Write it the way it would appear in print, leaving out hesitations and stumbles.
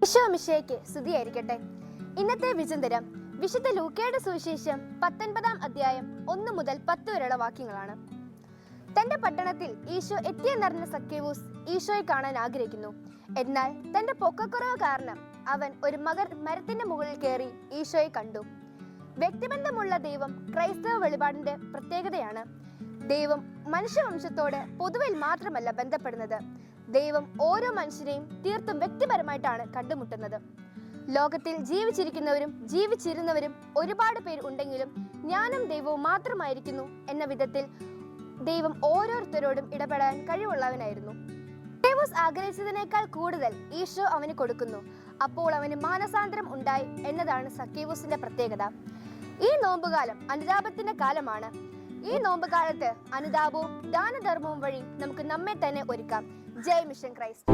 ഈശോ മിശിഹായ്ക്ക് സ്തുതിയായിരിക്കട്ടെ. ഇന്നത്തെ വിചിന്തനം വിശുദ്ധ ലൂക്കയുടെ സുവിശേഷം 19-ാം അധ്യായം 1 മുതൽ 10 വരെയുള്ള വാക്യങ്ങളാണ്. തന്റെ പട്ടണത്തിൽ ഈശോ എത്തിയെന്നറിഞ്ഞ സക്കേവൂസ് ഈശോയെ കാണാൻ ആഗ്രഹിക്കുന്നു. എന്നാൽ തന്റെ പൊക്കക്കുറവ് കാരണം അവൻ ഒരു മരത്തിന്റെ മുകളിൽ കയറി ഈശോയെ കണ്ടു. വ്യക്തിബന്ധമുള്ള ദൈവം ക്രൈസ്തവ വെളിപാടിന്റെ പ്രത്യേകതയാണ്. ദൈവം മനുഷ്യവംശത്തോട് പൊതുവിൽ മാത്രമല്ല ബന്ധപ്പെടുന്നത്. ദൈവം ഓരോ മനുഷ്യരെയും തീർത്തും വ്യക്തിപരമായിട്ടാണ് കണ്ടുമുട്ടുന്നത്. ലോകത്തിൽ ജീവിച്ചിരിക്കുന്നവരും ജീവിച്ചിരുന്നവരും ഒരുപാട് പേര് ഉണ്ടെങ്കിലും ഞാനും ദൈവവും മാത്രമായിരിക്കുന്നു എന്ന വിധത്തിൽ ദൈവം ഓരോരുത്തരോടും ഇടപെടാൻ കഴിവുള്ളവനായിരുന്നു. സക്കേവൂസ് ആഗ്രഹിച്ചതിനേക്കാൾ കൂടുതൽ ഈശോ അവന് കൊടുക്കുന്നു. അപ്പോൾ അവന് മാനസാന്തരം ഉണ്ടായി എന്നതാണ് സക്കേവൂസിന്റെ പ്രത്യേകത. ഈ നോമ്പുകാലം അനുതാപത്തിന്റെ കാലമാണ്. ഈ നോമ്പുകാലത്ത് അനുതാപവും ദാനധർമ്മവും വഴി നമുക്ക് നമ്മെ തന്നെ ഒരുക്കാം. ജയ് മിഷൻ ക്രൈസ്റ്റ്.